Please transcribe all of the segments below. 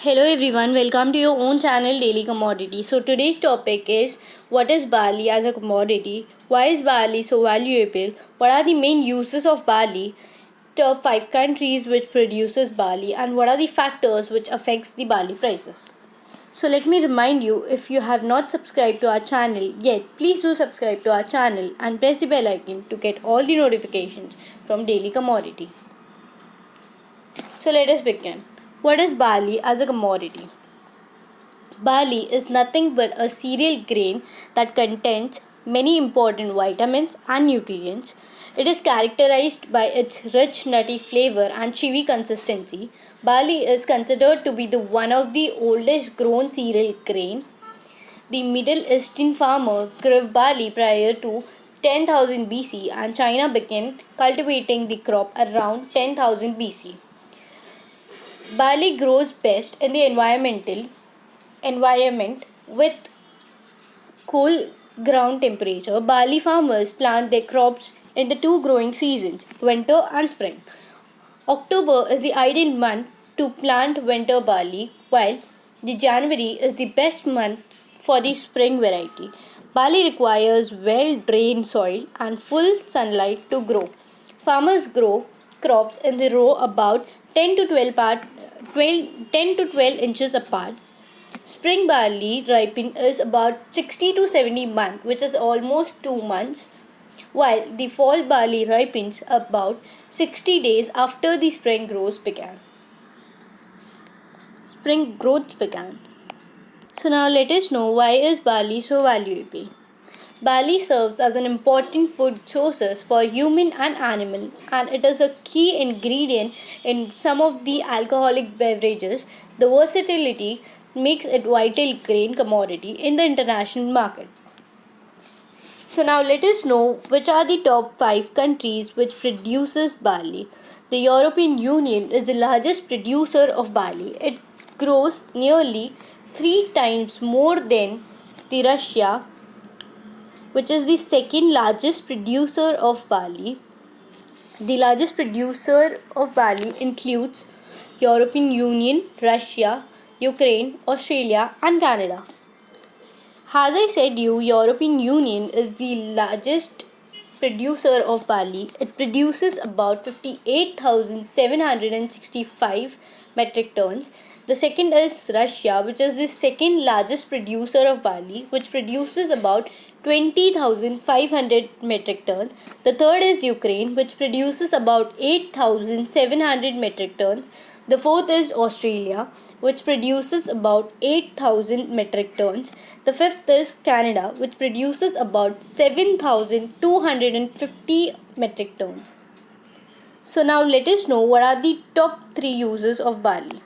Hello everyone, welcome to your own channel Daily Commodity. So today's topic is what is barley as a commodity? Why is barley so valuable? What are the main uses of barley? Top 5 countries which produces barley and what are the factors which affects the barley prices? So let me remind you, if you have not subscribed to our channel yet, please do subscribe to our channel and press the bell icon to get all the notifications from Daily Commodity. So let us begin. What is barley as a commodity? Barley is nothing but a cereal grain that contains many important vitamins and nutrients. It is characterized by its rich nutty flavor and chewy consistency. Barley is considered to be the one of the oldest grown cereal grain. The Middle Eastern farmer grew barley prior to 10,000 BC and China began cultivating the crop around 10,000 BC. Barley grows best in the environment with cool ground temperature. Barley farmers plant their crops in the two growing seasons, winter and spring. October is the ideal month to plant winter barley, while the January is the best month for the spring variety. Barley requires well-drained soil and full sunlight to grow. Farmers grow crops in the row about 10 to 12 inches apart. Spring barley ripen is about 60 to 70 months, which is almost 2 months, while the fall barley ripens about 60 days after the spring growth began. So now let us know, why is barley so valuable? Barley serves as an important food source for human and animal, and it is a key ingredient in some of the alcoholic beverages. The versatility makes it vital grain commodity in the international market. So now let us know which are the top 5 countries which produces barley. The European Union is the largest producer of barley. It grows nearly 3 times more than the Russia, which is the second largest producer of barley. The largest producer of barley includes European Union, Russia, Ukraine, Australia and Canada. As I said you, European Union is the largest producer of barley. It produces about 58,765 metric tons. The second is Russia, which is the second largest producer of barley, which produces about 20,500 metric tons. The third is Ukraine, which produces about 8,700 metric tons. The fourth is Australia, which produces about 8,000 metric tons. The fifth is Canada, which produces about 7,250 metric tons. So now let us know what are the top 3 uses of barley.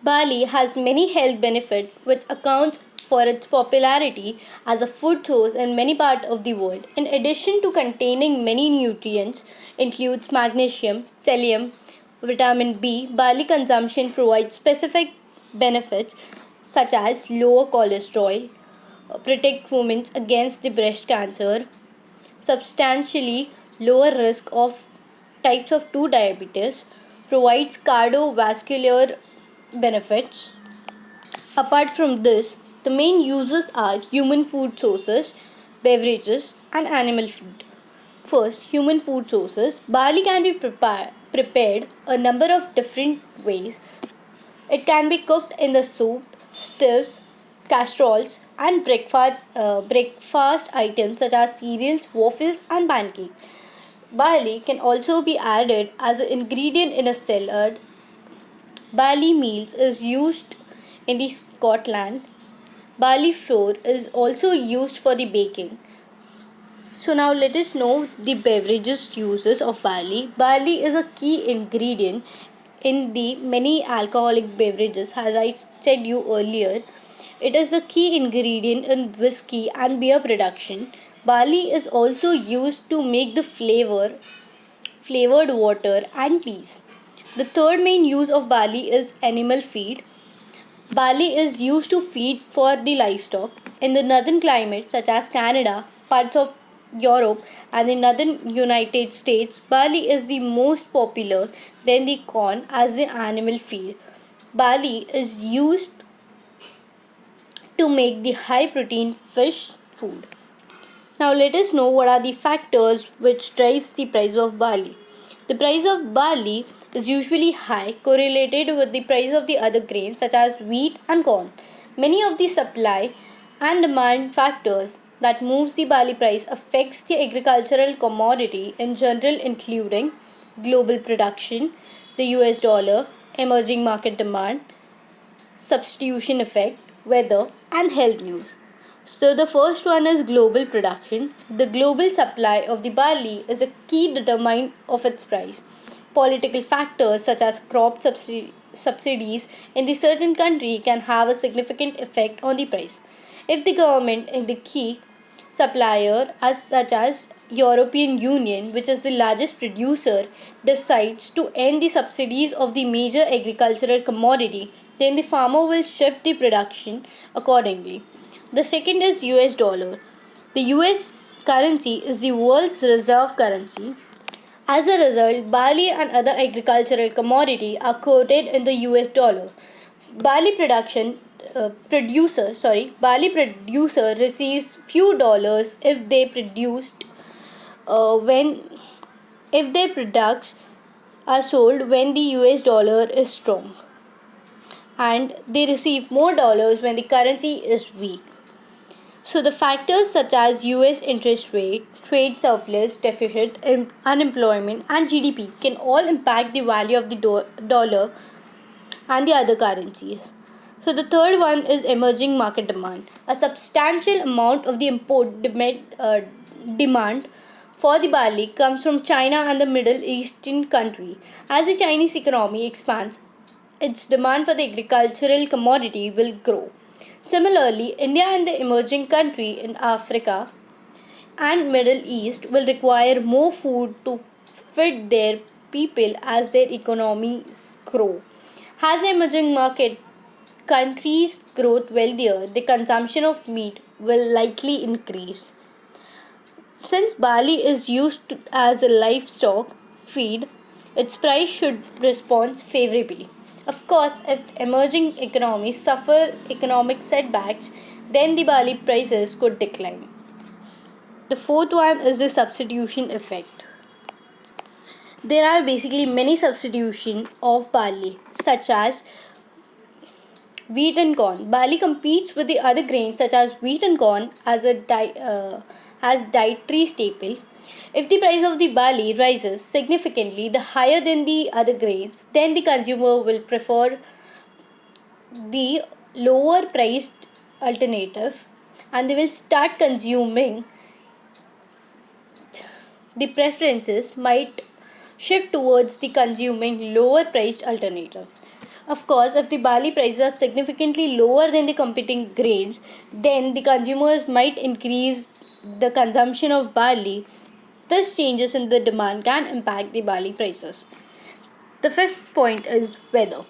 Barley has many health benefits which accounts for its popularity as a food source in many parts of the world. In addition to containing many nutrients includes magnesium, selenium, vitamin B, barley consumption provides specific benefits such as lower cholesterol, protect women against the breast cancer, substantially lower risk of types of 2 diabetes, provides cardiovascular benefits. Apart from this, the main uses are human food sources, beverages, and animal feed. First, human food sources. Barley can be prepared a number of different ways. It can be cooked in the soup, stews, casseroles, and breakfast items such as cereals, waffles, and pancakes. Barley can also be added as an ingredient in a salad. Barley meals is used in the Scotland. Barley flour is also used for the baking. So now let us know the beverages uses of barley. Barley is a key ingredient in the many alcoholic beverages, as I said you earlier. It is a key ingredient in whiskey and beer production. Barley is also used to make the flavored water and teas. The third main use of barley is animal feed. Barley is used to feed for the livestock. In the northern climates such as Canada, parts of Europe and the northern United States, barley is the most popular than the corn as the animal feed. barley is used to make the high protein fish food. Now let us know what are the factors which drives the price of barley. The price of barley is usually high correlated with the price of the other grains such as wheat and corn. Many of the supply and demand factors that moves the barley price affects the agricultural commodity in general including global production, the US dollar, emerging market demand, substitution effect, weather, and health news. So, the first one is global production. The global supply of the barley is a key determinant of its price. Political factors such as crop subsidies in the certain country can have a significant effect on the price. If the government and the key supplier as such as European Union, which is the largest producer, decides to end the subsidies of the major agricultural commodity, then the farmer will shift the production accordingly. The second is US dollar. The US currency is the world's reserve currency. As a result, barley and other agricultural commodities are quoted in the US dollar. Barley barley producer receives few dollars when if their products are sold when the US dollar is strong, and they receive more dollars when the currency is weak. So the factors such as US interest rate, trade surplus deficit, unemployment and GDP can all impact the value of the dollar and the other currencies. So the third one is emerging market demand. A substantial amount of the demand for the barley comes from China and the Middle Eastern country. As the Chinese economy expands, its demand for the agricultural commodity will grow. Similarly, India and the emerging country in Africa and Middle East will require more food to feed their people as their economies grow. As the emerging market countries grow wealthier, the consumption of meat will likely increase. Since barley is used as a livestock feed, its price should respond favorably. Of course, if emerging economies suffer economic setbacks, then the barley prices could decline. The fourth one is the substitution effect. There are basically many substitution of barley, such as wheat and corn. Barley competes with the other grains such as wheat and corn as dietary staple. If the price of the barley rises significantly the higher than the other grains, then the consumer will prefer the lower priced alternative and they will start consuming. The preferences might shift towards the consuming lower priced alternatives. Of course, if the barley prices are significantly lower than the competing grains, then the consumers might increase the consumption of barley. Thus, changes in the demand can impact the barley prices. The fifth point is weather.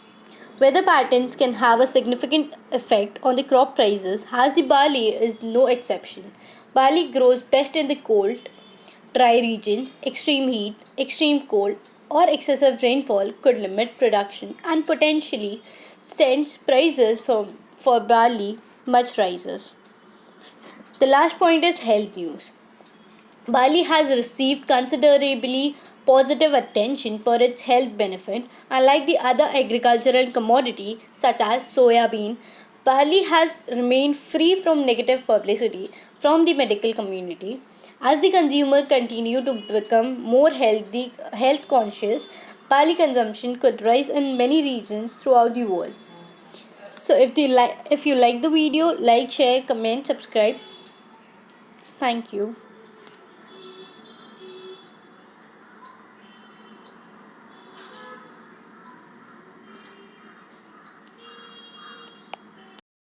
Weather patterns can have a significant effect on the crop prices, as the barley is no exception. Barley grows best in the cold, dry regions. Extreme heat, extreme cold, or excessive rainfall could limit production and potentially send prices for barley much rises. The last point is health news. Barley has received considerably positive attention for its health benefit. Unlike the other agricultural commodity such as soya bean, barley has remained free from negative publicity from the medical community. As the consumer continue to become more health conscious, barley consumption could rise in many regions throughout the world. So if you like the video, like, share, comment, subscribe. Thank you.